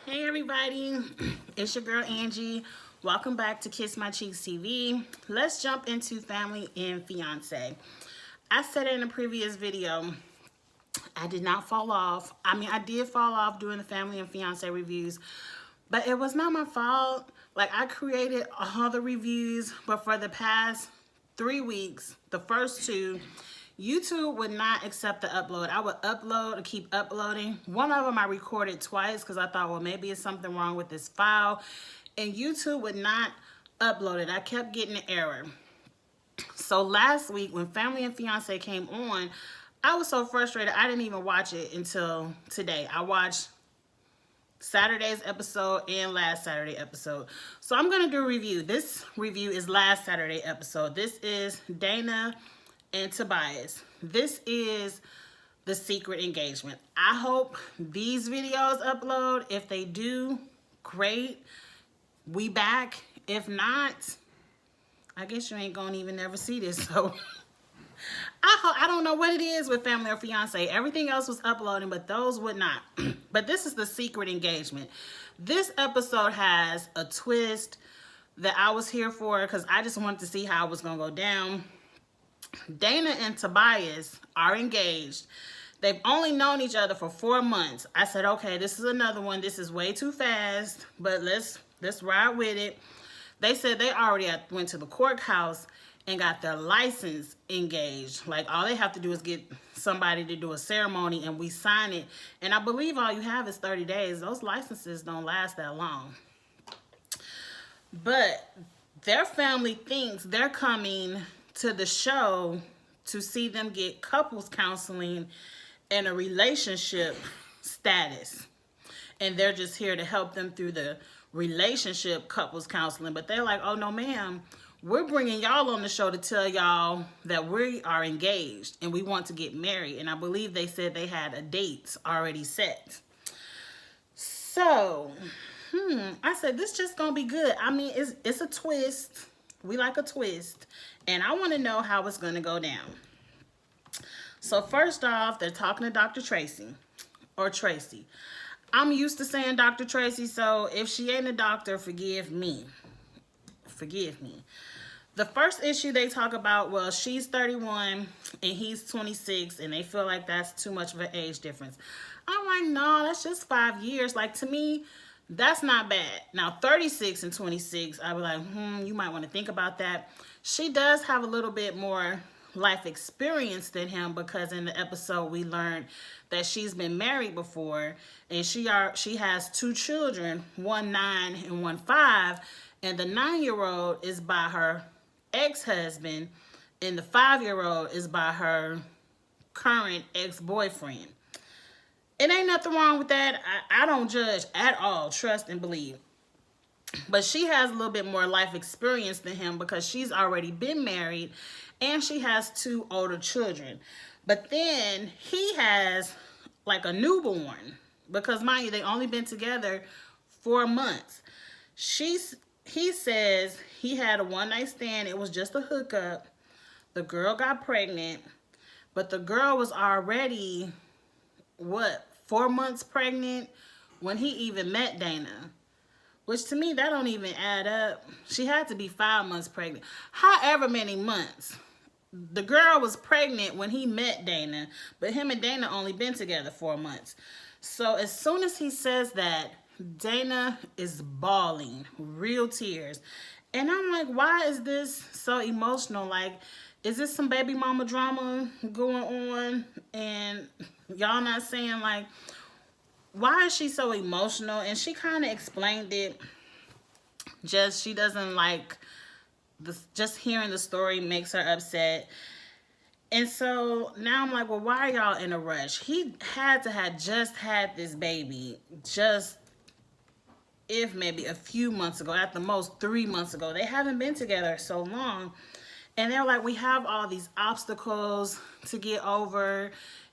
Hey everybody, it's your girl Angie. Welcome back to Kiss My Cheeks TV. Let's jump into Family and Fiance. I said in a previous video, I did not fall off. I did fall off doing the Family and Fiance reviews, but it was not my fault. Like, I created all the reviews, but for the past 3 weeks, the first two, YouTube would not accept the upload. I would upload and keep uploading. One of them I recorded twice because I thought, well, maybe it's something wrong with this file. And YouTube would not upload it. I kept getting an error. So last week when Family and Fiance came on, I was so frustrated I didn't even watch it until today. I watched Saturday's episode and last Saturday episode. So I'm going to do a review. This review is last Saturday episode. This is Dayna and Tabias. This is the secret engagement. I hope these videos upload. If they do, great. We back. If not, I guess you ain't gonna even never see this. So I don't know what it is with Family or Fiance. Everything else was uploading, but those would not. But this is the secret engagement. This episode has a twist that I was here for because I just wanted to see how it was gonna go down. Dayna and Tabias are engaged. They've only known each other for 4 months. I said, okay, this is another one. This is way too fast, but let's ride with it. They said they already went to the courthouse and got their license engaged. Like, all they have to do is get somebody to do a ceremony and we sign it. And I believe all you have is 30 days. Those licenses don't last that long. But their family thinks they're coming to the show to see them get couples counseling and a relationship status. And they're just here to help them through the relationship couples counseling. But they're like, oh no ma'am, we're bringing y'all on the show to tell y'all that we are engaged and we want to get married. And I believe they said they had a date already set. So, I said, this just gonna be good. I mean, it's a twist. We like a twist. And I want to know how it's going to go down. So first off, they're talking to Dr. Tracy. Or Tracy. I'm used to saying Dr. Tracy, so if she ain't a doctor, forgive me. Forgive me. The first issue they talk about, well, she's 31 and he's 26, and they feel like that's too much of an age difference. I'm like, no, that's just 5 years. Like, to me, that's not bad. Now, 36 and 26, I was like, you might want to think about that. She does have a little bit more life experience than him because in the episode we learned that she's been married before and she has 2 children, one 9 and one 5, and the 9-year-old is by her ex-husband and the 5-year-old is by her current ex-boyfriend. It ain't nothing wrong with that. I don't judge at all. Trust and believe. But she has a little bit more life experience than him because she's already been married and she has 2 older children. But then he has like a newborn because, mind you, they only been together 4 months. He says he had a one-night stand. It was just a hookup. The girl got pregnant, but the girl was already, 4 months pregnant when he even met Dayna. Which to me, that don't even add up. She had to be 5 months pregnant. However many months. The girl was pregnant when he met Dayna, but him and Dayna only been together 4 months. So as soon as he says that, Dayna is bawling, real tears. And I'm like, why is this so emotional? Like, is this some baby mama drama going on? And y'all not saying, like, why is she so emotional? And she kind of explained it. Just, she doesn't like, just hearing the story makes her upset. And so now I'm like, well, why are y'all in a rush? He had to have just had this baby, just if maybe a few months ago, at the most 3 months ago. They haven't been together so long. And they're like, we have all these obstacles to get over.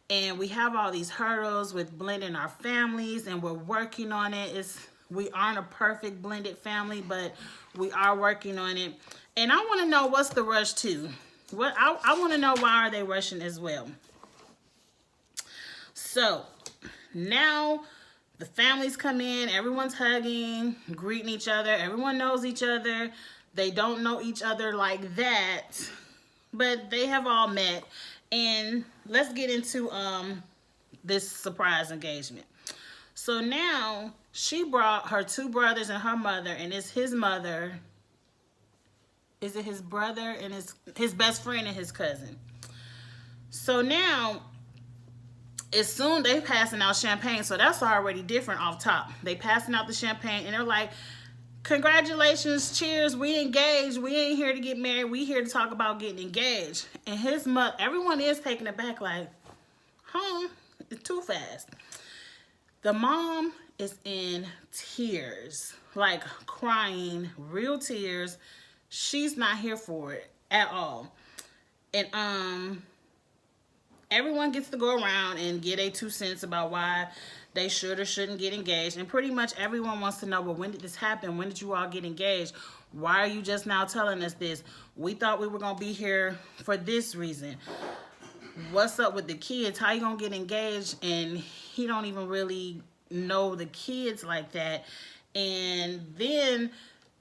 And we have all these hurdles with blending our families, and we're working on it. We aren't a perfect blended family, but we are working on it. And I want to know, what's the rush too? I want to know, why are they rushing as well? So now The families come in, everyone's hugging, greeting each other. Everyone knows each other. They don't know each other like that, but they have all met. And let's get into this surprise engagement. So now she brought her two brothers and her mother, and it's his mother. Is it his brother and his best friend and his cousin? So now, as soon they passing out champagne, so that's already different off top. They passing out the champagne, and they're like, congratulations, cheers, we engaged. We ain't here to get married. We here to talk about getting engaged. And his mother, everyone is taking it back like, huh? It's too fast. The mom is in tears, like crying, real tears. She's not here for it at all. And everyone gets to go around and get a 2 cents about why they should or shouldn't get engaged. And pretty much everyone wants to know, well, when did this happen? When did you all get engaged? Why are you just now telling us this? We thought we were going to be here for this reason. What's up with the kids? How you going to get engaged? And he don't even really know the kids like that. And then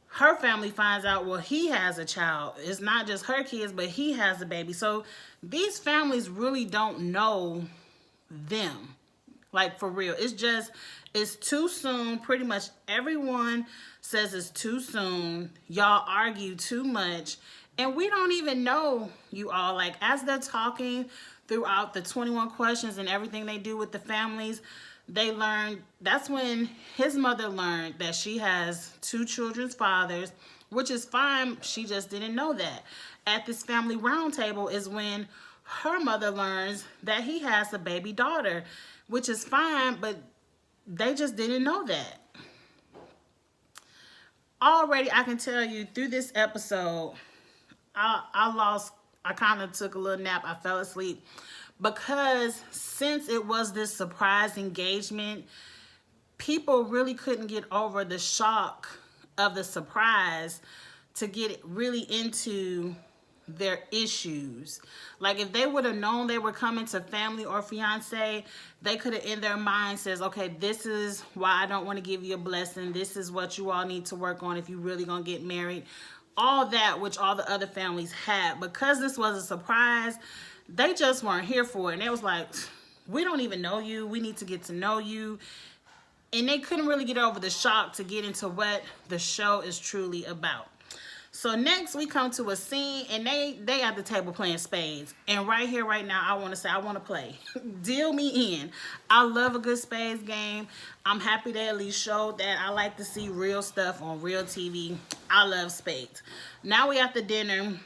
her family finds out, well, he has a child. It's not just her kids, but he has a baby. So these families really don't know them. Like, for real. It's too soon. Pretty much everyone says it's too soon. Y'all argue too much. And we don't even know you all. Like, as they're talking throughout the 21 questions and everything they do with the families, they learn, that's when his mother learned that she has 2 children's fathers, which is fine. She just didn't know that. At this family roundtable is when her mother learns that he has a baby daughter, which is fine, but they just didn't know that. Already, I can tell you through this episode, I kind of took a little nap. I fell asleep because since it was this surprise engagement, people really couldn't get over the shock of the surprise to get really into their issues. Like, if they would have known they were coming to family or fiance, they could have in their mind says, okay, this is why I don't want to give you a blessing. This is what you all need to work on if you really gonna get married. All that, which all the other families had. Because this was a surprise, they just weren't here for it. And it was like, we don't even know you. We need to get to know you. And they couldn't really get over the shock to get into what the show is truly about. So next we come to a scene, and they at the table playing spades. And right here, right now, I want to say I want to play. Deal me in. I love a good spades game. I'm happy they at least showed that. I like to see real stuff on real TV. I love spades. Now we at the dinner,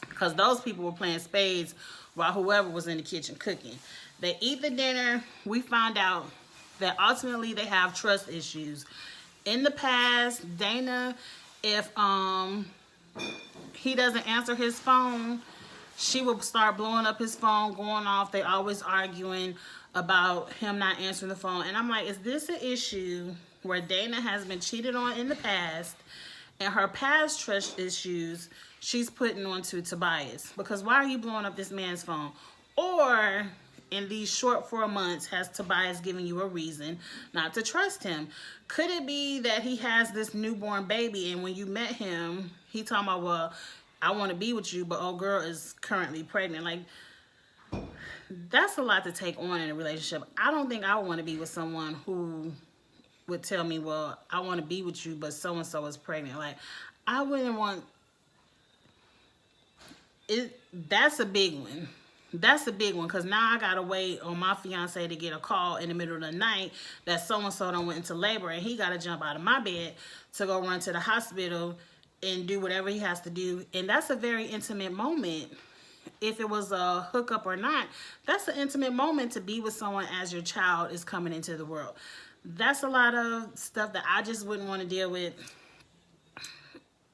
because those people were playing spades while whoever was in the kitchen cooking. They eat the dinner. We find out that ultimately they have trust issues. In the past, Dayna, if he doesn't answer his phone, she will start blowing up his phone, going off. They always arguing about him not answering the phone. And I'm like, is this an issue where Dayna has been cheated on in the past, and her past trust issues she's putting onto Tabias? Because why are you blowing up this man's phone? Or in these short 4 months, has Tabias given you a reason not to trust him? Could it be that he has this newborn baby, and when you met him, he talking about, well, I want to be with you, but old girl is currently pregnant? Like, that's a lot to take on in a relationship. I don't think I would want to be with someone who would tell me, well, I want to be with you, but so-and-so is pregnant. Like, I wouldn't want it. That's a big one. That's a big one, because now I got to wait on my fiance to get a call in the middle of the night that so-and-so done went into labor, and he got to jump out of my bed to go run to the hospital and do whatever he has to do. And that's a very intimate moment. If it was a hookup or not, that's an intimate moment to be with someone as your child is coming into the world. That's a lot of stuff that I just wouldn't want to deal with.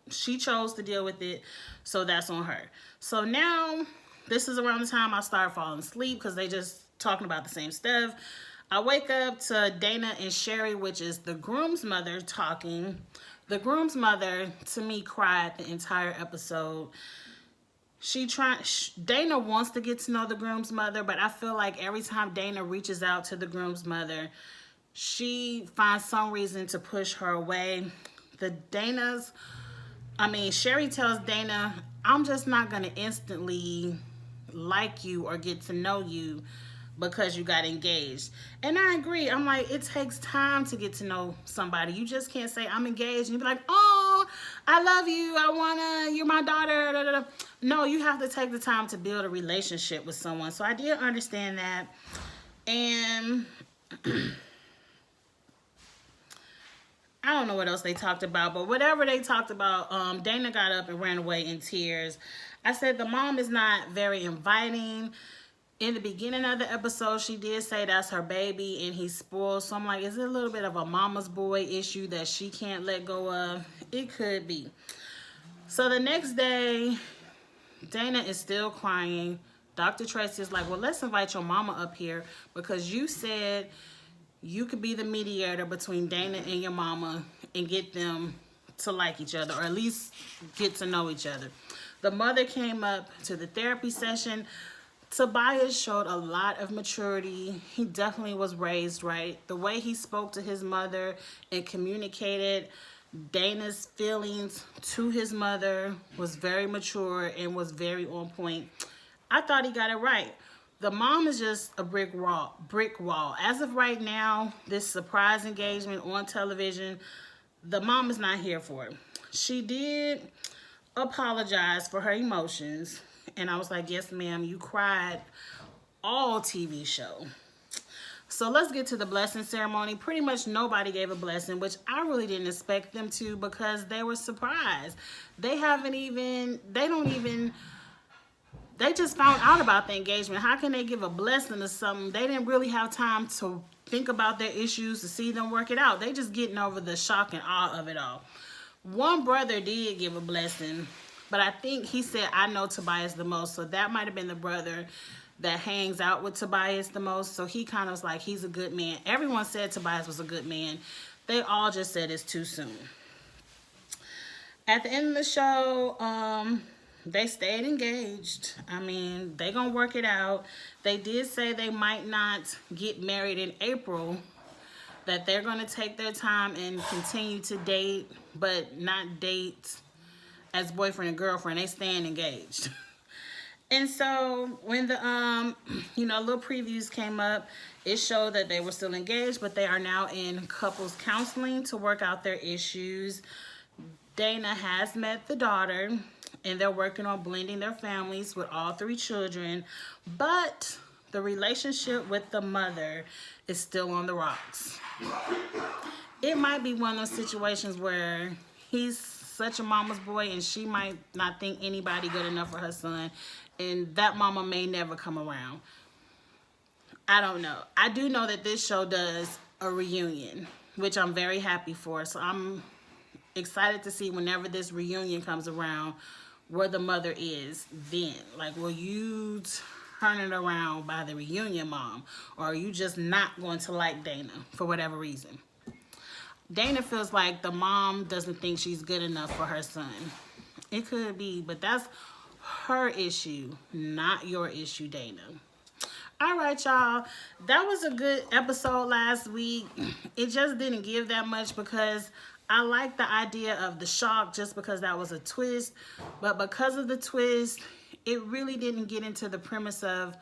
She chose to deal with it, so that's on her. So now, this is around the time I start falling asleep because they just talking about the same stuff. I wake up to Dayna and Sherry, which is the groom's mother, talking. The groom's mother, to me, cried the entire episode. Dayna wants to get to know the groom's mother, but I feel like every time Dayna reaches out to the groom's mother, she finds some reason to push her away. Sherry tells Dayna, I'm just not going to instantly like you or get to know you because you got engaged. And I agree. I'm like, it takes time to get to know somebody. You just can't say I'm engaged and you be like, oh, I love you. You're my daughter. Da, da, da. No, you have to take the time to build a relationship with someone. So I did understand that. And I don't know what else they talked about, but whatever they talked about, Dayna got up and ran away in tears. I said the mom is not very inviting. In the beginning of the episode, she did say that's her baby and he's spoiled. So I'm like, is it a little bit of a mama's boy issue that she can't let go of? It could be. So the next day, Dayna is still crying. Dr. Tracy is like, well, let's invite your mama up here because you said you could be the mediator between Dayna and your mama and get them to like each other or at least get to know each other. The mother came up to the therapy session. Tabias showed a lot of maturity. He definitely was raised right. The way he spoke to his mother and communicated Dayna's feelings to his mother was very mature and was very on point. I thought he got it right. The mom is just a brick wall. As of right now, this surprise engagement on television, the mom is not here for it. She did apologize for her emotions. And I was like, yes, ma'am, you cried all TV show. So let's get to the blessing ceremony. Pretty much nobody gave a blessing, which I really didn't expect them to because they were surprised. They just found out about the engagement. How can they give a blessing or something? They didn't really have time to think about their issues, to see them work it out. They just getting over the shock and awe of it all. One brother did give a blessing, but I think he said, I know Tabias the most. So that might have been the brother that hangs out with Tabias the most. So he kind of was like, he's a good man. Everyone said Tabias was a good man. They all just said it's too soon. At the end of the show, they stayed engaged. They gonna work it out. They did say they might not get married in April, that they're gonna take their time and continue to date, but not date as boyfriend and girlfriend. They staying engaged. And so when the little previews came up, it showed that they were still engaged, but they are now in couples counseling to work out their issues. Dayna has met the daughter, and they're working on blending their families with all three children, but the relationship with the mother is still on the rocks. It might be one of those situations where he's such a mama's boy and she might not think anybody good enough for her son, and that mama may never come around. I don't know. I do know that this show does a reunion, which I'm very happy for. So I'm excited to see whenever this reunion comes around where the mother is then. Like, will you turn it around by the reunion mom? Or are you just not going to like Dayna for whatever reason? Dayna feels like the mom doesn't think she's good enough for her son. It could be, but that's her issue, not your issue, Dayna. All right, y'all. That was a good episode last week. It just didn't give that much because I like the idea of the shock just because that was a twist. But because of the twist, it really didn't get into the premise of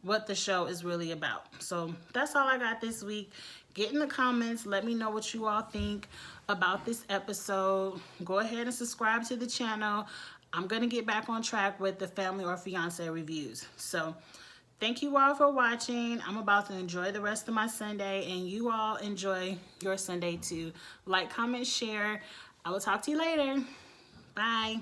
what the show is really about. So that's all I got this week. Get in the comments. Let me know what you all think about this episode. Go ahead and subscribe to the channel. I'm going to get back on track with the family or fiance reviews. So thank you all for watching. I'm about to enjoy the rest of my Sunday, and you all enjoy your Sunday too. Like, comment, share. I will talk to you later. Bye.